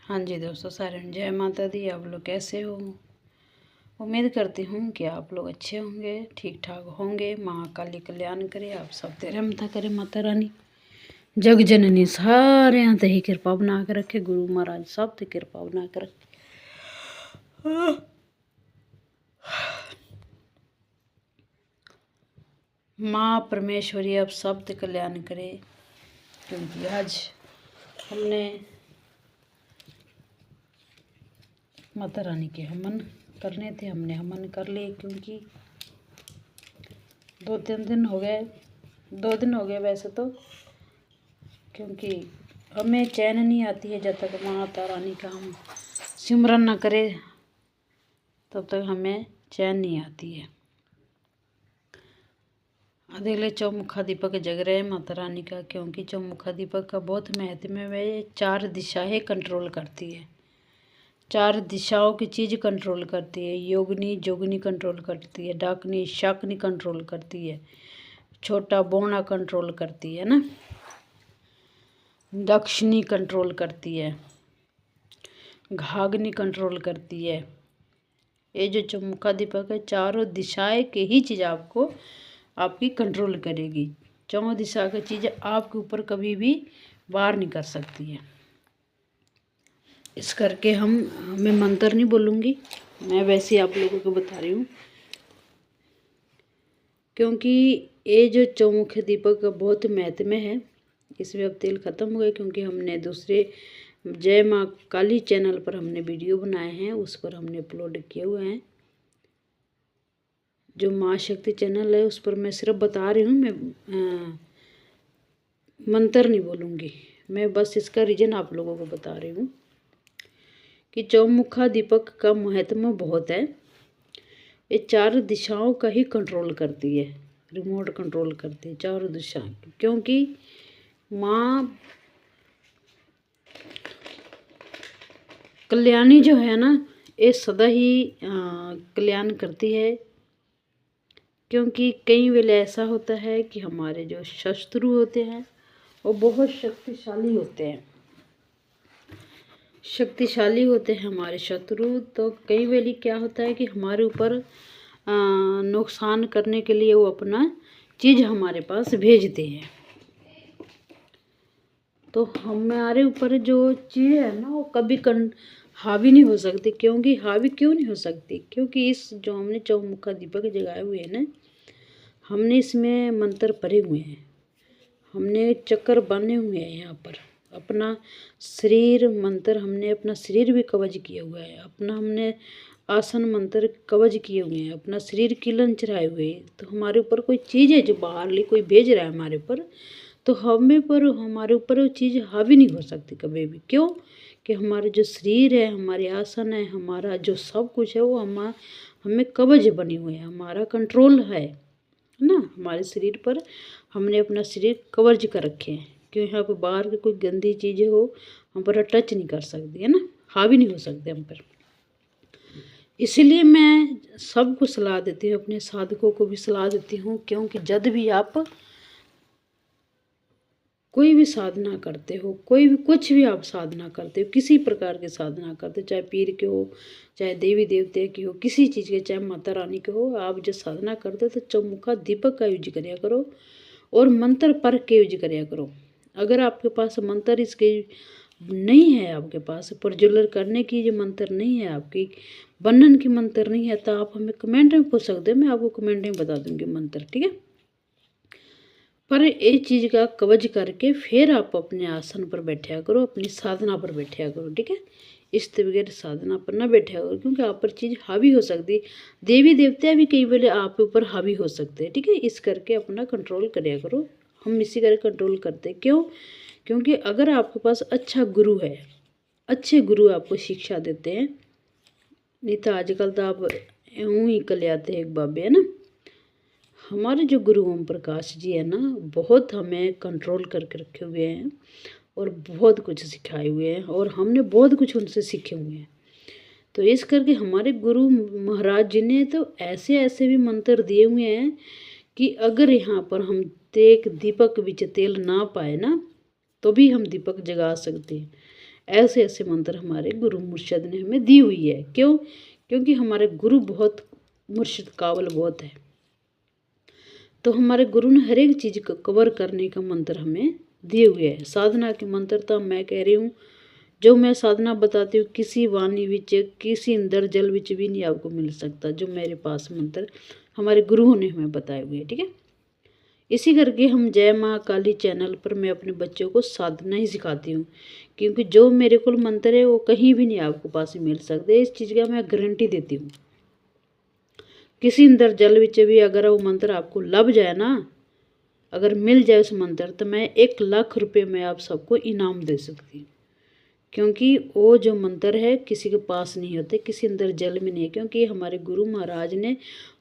हाँ जी दोस्तों, सारे जय माता दी। आप लोग कैसे हो? उम्मीद करती हूँ कि आप लोग अच्छे होंगे, ठीक ठाक होंगे। माँ काली कल्याण करे, आप सब तेरे मता करे। माता रानी जग जननी सारे यहाँ ही कृपा बना के रखे। गुरु महाराज सब ते कृपा बना के रखे। माँ परमेश्वरी अब सब ते कल्याण करे, क्योंकि आज हमने माता रानी के हवन करने थे। हमने हवन कर लिए, क्योंकि 2-3 दिन हो गए, 2 दिन हो गए वैसे तो, क्योंकि हमें चैन नहीं आती है जब तक माता रानी का हम सिमरन न करें, तब तक हमें चैन नहीं आती है। अगले चौमुखा दीपक जग रहे हैं माता रानी का, क्योंकि चौमुखा दीपक का बहुत महत्व है। 4 दिशाएं कंट्रोल करती है, 4 दिशाओं की चीज़ कंट्रोल करती है। योगिनी जोगिनी कंट्रोल करती है, डाकनी शाकनी कंट्रोल करती है, छोटा बौना कंट्रोल करती है ना, दक्षिणी कंट्रोल करती है, घागनी कंट्रोल करती है। ये जो चौमुखा दीपक है, चारों दिशाएं के ही चीज़ आपको आपकी कंट्रोल करेगी। 4 दिशा की चीज़ आपके ऊपर कभी भी वार नहीं कर सकती है। इस करके मैं मंत्र नहीं बोलूँगी, मैं वैसे आप लोगों को बता रही हूँ, क्योंकि ये जो चौमुखी दीपक का बहुत महत्व है। इसमें अब तेल ख़त्म हो गए, क्योंकि हमने दूसरे जय माँ काली चैनल पर हमने वीडियो बनाए हैं, उस पर हमने अपलोड किए हुए हैं। जो माँ शक्ति चैनल है उस पर मैं सिर्फ बता रही हूँ, मैं मंत्र नहीं बोलूँगी। मैं बस इसका रीज़न आप लोगों को बता रही हूँ कि चौमुखा दीपक का महत्व बहुत है। ये 4 दिशाओं का ही कंट्रोल करती है, रिमोट कंट्रोल करती है 4 दिशा, क्योंकि माँ कल्याणी जो है ना, ये सदा ही कल्याण करती है। क्योंकि कई वेले ऐसा होता है कि हमारे जो शत्रु होते हैं वो बहुत शक्तिशाली होते हैं, हमारे शत्रु। तो कई वेले क्या होता है कि हमारे ऊपर नुकसान करने के लिए वो अपना चीज़ हमारे पास भेजते हैं। तो हमारे ऊपर जो चीज़ है ना, वो कभी हावी नहीं हो सकती। क्योंकि हावी क्यों नहीं हो सकती? क्योंकि इस जो हमने चौमुखा दीपक जगाए हुए हैं ना, हमने इसमें मंत्र पढ़े हुए हैं, हमने चक्कर बांधे हुए हैं यहाँ पर। अपना शरीर मंत्र हमने अपना शरीर भी कवच किया हुआ है, अपना हमने आसन मंत्र कवच किए हुए हैं, अपना शरीर किलन चढ़ाए हुए हैं। तो हमारे ऊपर कोई चीज़ है जो बाहर कोई भेज रहा है हमारे ऊपर, तो हमारे ऊपर वो चीज़ हावी नहीं हो सकती कभी भी। क्यों? कि हमारा जो शरीर है, हमारे आसन है, हमारा जो सब कुछ है, वो हमें कवच बनी हुई है, हमारा कंट्रोल है ना। हमारे शरीर पर हमने अपना शरीर कवच कर रखे हैं, क्यों? यहाँ पर बाहर की कोई गंदी चीज़ें हो हम पर टच नहीं कर सकती है ना, हावी नहीं हो सकते हम पर। इसीलिए मैं सबको सलाह देती हूँ, अपने साधकों को भी सलाह देती हूँ, क्योंकि जब भी आप कोई भी साधना करते हो, कोई भी कुछ भी आप साधना करते हो, किसी प्रकार की साधना करते हो, चाहे पीर के हो, चाहे देवी देवते की हो, किसी चीज़ के, चाहे माता रानी के हो, आप जो साधना करते हो तो चौमुखा दीपक का यूज करिया करो और मंत्र पढ़ के यूज करिया करो। अगर आपके पास मंत्र इसके नहीं है, आपके पास प्रज्वलन करने की जो मंत्र नहीं है, आपकी बंधन की मंत्र नहीं है, तो आप हमें कमेंट में पूछ सकते हो, मैं आपको कमेंट में बता दूंगी मंत्र, ठीक है। पर एक चीज़ का कवच करके फिर आप अपने आसन पर बैठा करो, अपनी साधना पर बैठा करो, ठीक है। इस बगैर साधना पर ना बैठा करो, क्योंकि आप पर चीज़ हावी हो सकती। देवी देवता भी कई बार आप ऊपर हावी हो सकते हैं, ठीक है। इस करके अपना कंट्रोल करिया करो। हम इसी करके कंट्रोल करते हैं। क्यों? क्योंकि अगर आपके पास अच्छा गुरु है, अच्छे गुरु आपको शिक्षा देते हैं, नहीं तो आजकल तो आप यूँ ही कल आते हैं एक बाबे, है ना। हमारे जो गुरु ओम प्रकाश जी है ना, बहुत हमें कंट्रोल करके रखे हुए हैं और बहुत कुछ सिखाए हुए हैं, और हमने बहुत कुछ उनसे सीखे हुए हैं। तो इस करके हमारे गुरु महाराज जी ने तो ऐसे ऐसे भी मंत्र दिए हुए हैं कि अगर यहाँ पर हम एक दीपक बीच तेल ना पाए ना, तो भी हम दीपक जगा सकते हैं। ऐसे ऐसे मंत्र हमारे गुरु मुर्शद ने हमें दी हुई है। क्यों? क्योंकि हमारे गुरु बहुत मुर्शिद काबिल बहुत है। तो हमारे गुरु ने हर एक चीज़ को कवर करने का मंत्र हमें दिए हुए है। साधना के मंत्र तो मैं कह रही हूँ, जो मैं साधना बताती हूँ किसी वाणी विच किसी इंदर जल विच भी नहीं आपको मिल सकता, जो मेरे पास मंत्र हमारे गुरुओं ने हमें बताए हुए है। ठीक है, इसी करके हम जय माँ काली चैनल पर मैं अपने बच्चों को साधना ही सिखाती हूँ, क्योंकि जो मेरे कुल मंत्र है वो कहीं भी नहीं आपको पास मिल सकते। इस चीज़ का मैं गारंटी देती हूँ। किसी अंदर जल विच भी अगर वो मंत्र आपको लभ जाए ना, अगर मिल जाए उस मंत्र, तो मैं 1 लाख रुपए में आप सबको इनाम दे सकती हूँ। क्योंकि वो जो मंत्र है किसी के पास नहीं होते, किसी अंदर जल में नहीं है। क्योंकि हमारे गुरु महाराज ने,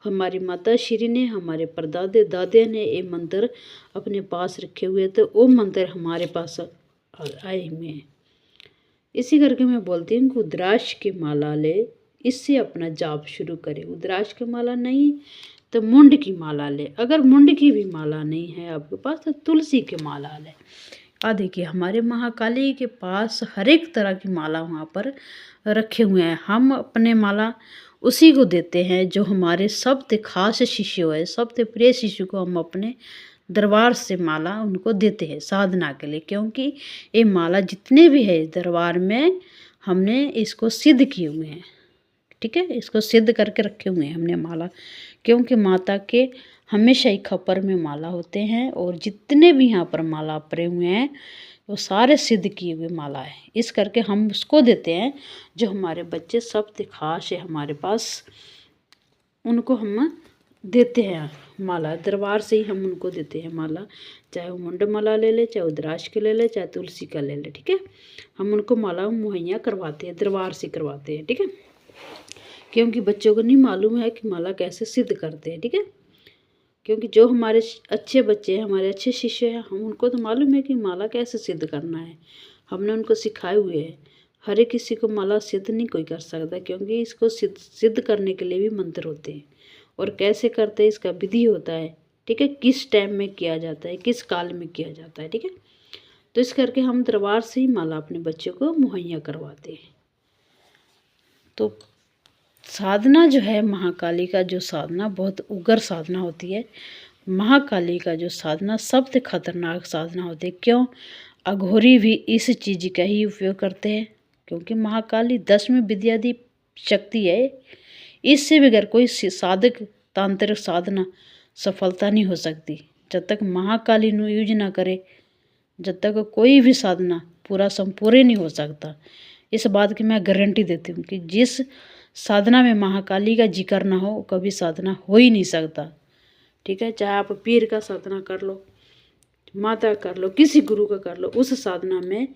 हमारी माता श्री ने, हमारे परदादे दादे ने ये मंत्र अपने पास रखे हुए, तो वो मंत्र हमारे पास आए हुए हैं। इसी करके मैं बोलती हूँ कि उद्राक्ष की माला ले, इससे अपना जाप शुरू करें। उद्राक्ष की माला नहीं तो मुंड की माला ले। अगर मुंड की भी माला नहीं है आपके पास तो तुलसी की माला ले। देखिए हमारे महाकाली के पास हर एक तरह की माला वहाँ पर रखे हुए हैं। हम अपने माला उसी को देते हैं जो हमारे सबसे खास शिष्य है, सबसे प्रिय शिष्य को हम अपने दरबार से माला उनको देते हैं साधना के लिए। क्योंकि ये माला जितने भी है दरबार में हमने इसको सिद्ध किए हुए हैं। ठीक है, इसको सिद्ध करके रखे हुए हैं हमने माला, क्योंकि माता के हमेशा ही खप्पर में माला होते हैं, और जितने भी यहाँ पर माला पड़े हुए हैं वो सारे सिद्ध किए हुए माला है। इस करके हम उसको देते हैं जो हमारे बच्चे सबसे खास है हमारे पास, उनको हम देते हैं माला। दरबार से ही हम उनको देते हैं माला, चाहे वो मुंड माला ले ले, चाहे उद्राक्ष के ले ले, चाहे तुलसी का ले ले। ठीक है, हम उनको माला मुहैया करवाते हैं, दरबार से करवाते हैं। ठीक है, क्योंकि बच्चों को नहीं मालूम है कि माला कैसे सिद्ध करते हैं। ठीक है, क्योंकि जो हमारे अच्छे बच्चे हैं, हमारे अच्छे शिष्य हैं, हम उनको तो मालूम है कि माला कैसे सिद्ध करना है, हमने उनको सिखाए हुए हैं। हर एक किसी को माला सिद्ध नहीं कोई कर सकता, क्योंकि इसको सिद्ध करने के लिए भी मंत्र होते हैं, और कैसे करते हैं इसका विधि होता है। ठीक है, किस टाइम में किया जाता है, किस काल में किया जाता है। ठीक है, तो इस करके हम दरबार से ही माला अपने बच्चों को मुहैया करवाते हैं। तो साधना जो है महाकाली का जो साधना बहुत उग्र साधना होती है। महाकाली का जो साधना सबसे खतरनाक साधना होती है। क्यों? अघोरी भी इस चीज़ का ही उपयोग करते हैं, क्योंकि महाकाली 10वीं विद्यादि शक्ति है। इससे बगैर कोई साधक तांत्रिक साधना सफलता नहीं हो सकती। जब तक महाकाली नु यूज ना करे, जब तक कोई भी साधना पूरा संपूर्ण नहीं हो सकता। इस बात की मैं गारंटी देती हूँ कि जिस साधना में महाकाली का जिक्र ना हो कभी साधना हो ही नहीं सकता। ठीक है, चाहे आप पीर का साधना कर लो, माता कर लो, किसी गुरु का कर लो, उस साधना में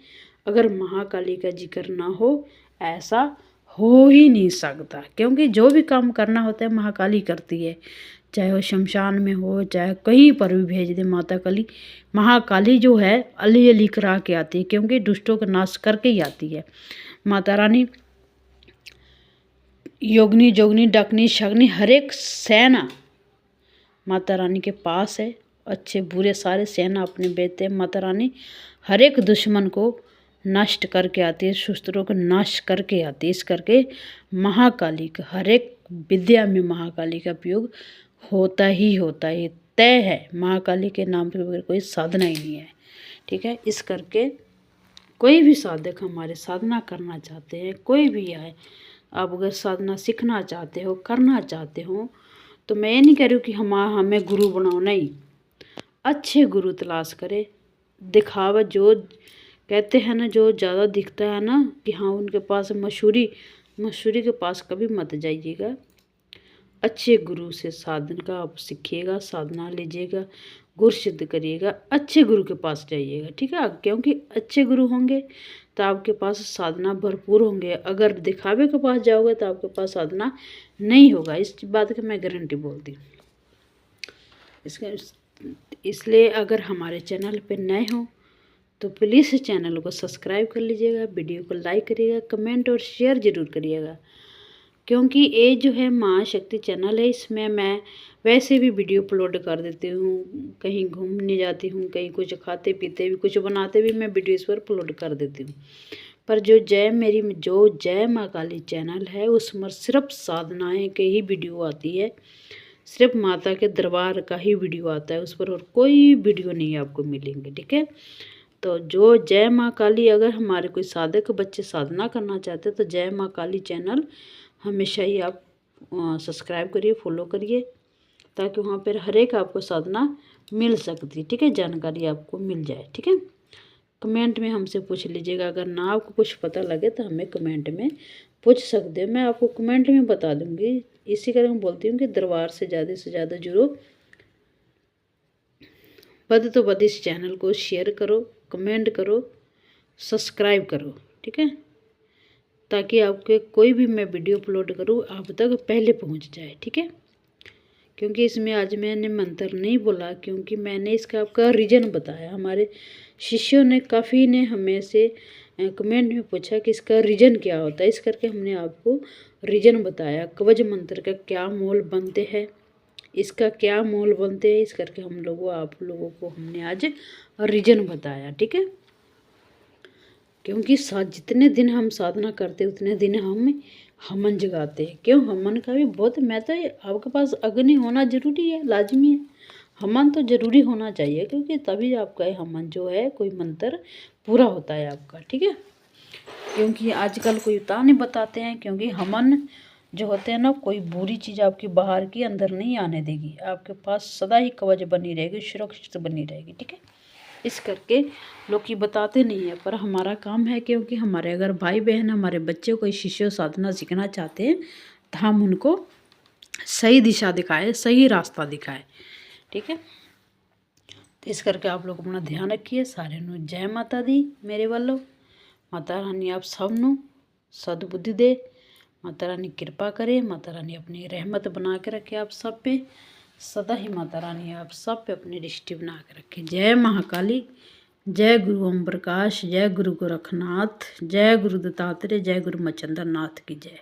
अगर महाकाली का जिक्र ना हो ऐसा हो ही नहीं सकता। क्योंकि जो भी काम करना होता है महाकाली करती है, चाहे वो शमशान में हो, चाहे कहीं पर भी भेज दे माता काली, महाकाली जो है अली अली करा के आती है, क्योंकि दुष्टों का नाश करके ही आती है। माता रानी योगनी जोगनी डाकनी शगनी हर एक सेना माता रानी के पास है। अच्छे बुरे सारे सेना अपने बेटे हैं। माता रानी हर एक दुश्मन को नष्ट करके आती है, शस्त्रों को नाश करके आती है। इस करके महाकाली का हर एक विद्या में महाकाली का उपयोग होता ही होता है, तय है। महाकाली के नाम के बगैर कोई साधना ही नहीं है। ठीक है, इस करके कोई भी साधक हमारे साधना करना चाहते हैं, कोई भी आए, आप अगर साधना सीखना चाहते हो, करना चाहते हो, तो मैं ये नहीं कह रही हूँ कि हमें गुरु बनाओ, नहीं। अच्छे गुरु तलाश करें। दिखावा जो कहते हैं ना, जो ज़्यादा दिखता है ना कि हाँ उनके पास मशहूरी के पास कभी मत जाइएगा। अच्छे गुरु से साधन का आप सीखिएगा, साधना लीजिएगा, गुरु सिद्ध करिएगा, अच्छे गुरु के पास जाइएगा। ठीक है, क्योंकि अच्छे गुरु होंगे तो आपके पास साधना भरपूर होंगे। अगर दिखावे के पास जाओगे तो आपके पास साधना नहीं होगा। इस बात की मैं गारंटी बोलती हूँ। इसलिए अगर हमारे चैनल पे नए हो तो प्लीज़ चैनल को सब्सक्राइब कर लीजिएगा, वीडियो को लाइक करिएगा, कमेंट और शेयर ज़रूर करिएगा। क्योंकि ये जो है माँ शक्ति चैनल है, इसमें मैं वैसे भी वीडियो अपलोड कर देती हूँ। कहीं घूमने जाती हूँ, कहीं कुछ खाते पीते भी, कुछ बनाते भी, मैं वीडियो इस पर अपलोड कर देती हूँ। पर जो जय माँ काली चैनल है उसमें सिर्फ साधनाएं के ही वीडियो आती है, सिर्फ माता के दरबार का ही वीडियो आता है उस पर, और कोई वीडियो नहीं आपको मिलेंगे। ठीक है, तो जो जय माँ काली, अगर हमारे कोई साधक बच्चे साधना करना चाहते हैं तो जय माँ काली चैनल हमेशा ही आप सब्सक्राइब करिए, फॉलो करिए, ताकि वहाँ पर हर एक आपको साधना मिल सकती है। ठीक है, जानकारी आपको मिल जाए। ठीक है, कमेंट में हमसे पूछ लीजिएगा, अगर ना आपको कुछ पता लगे तो हमें कमेंट में पूछ सकते हैं, मैं आपको कमेंट में बता दूंगी। इसी कारण मैं बोलती हूँ कि दरबार से ज़्यादा जुड़ो, बद तो बद इस चैनल को शेयर करो, कमेंट करो, सब्सक्राइब करो। ठीक है, ताकि आपके कोई भी मैं वीडियो अपलोड करूँ आप तक पहले पहुँच जाए। ठीक है, क्योंकि इसमें आज मैंने मंत्र नहीं बोला, क्योंकि मैंने इसका आपका रीज़न बताया। हमारे शिष्यों ने काफ़ी ने हमें से कमेंट में पूछा कि इसका रीज़न क्या होता है, इस करके हमने आपको रीज़न बताया। कवच मंत्र का क्या मोल बनते हैं, इसका क्या मोल बनते हैं, इस करके आप लोगों को हमने आज रीज़न बताया। ठीक है, क्योंकि जितने दिन हम साधना करते उतने दिन हम हमन जगाते हैं। क्यों, हमन का भी बहुत महत्व है। आपके पास अग्नि होना जरूरी है, लाजमी है, हमन तो जरूरी होना चाहिए, क्योंकि तभी आपका हमन जो है कोई मंत्र पूरा होता है आपका। ठीक है, क्योंकि आजकल कोई उतार नहीं बताते हैं, क्योंकि हमन जो होते हैं ना, कोई बुरी चीज़ आपकी बाहर की अंदर नहीं आने देगी, आपके पास सदा ही कवच बनी रहेगी, सुरक्षित बनी रहेगी। ठीक है, इस करके लोग बताते नहीं है, पर हमारा काम है, क्योंकि हमारे अगर भाई बहन हमारे बच्चे कोई शिष्य साधना सीखना चाहते हैं तो हम उनको सही दिशा दिखाए, सही रास्ता दिखाए। ठीक है, तो इस करके आप लोग अपना ध्यान रखिए। सारे नू जय माता दी मेरे वालों। माता रानी आप सबनों सद्बुद्धि दे, माता रानी कृपा करे, माता रानी अपनी रहमत बना के रखे आप सब पे, सदा ही माता रानी आप सब पे अपनी दृष्टि बना के रखे। जय महाकाली, जय गुरु ओम प्रकाश, जय गुरु गोरखनाथ, जय गुरु दत्तात्रेय, जय गुरु मच्छिंद्र नाथ की जय।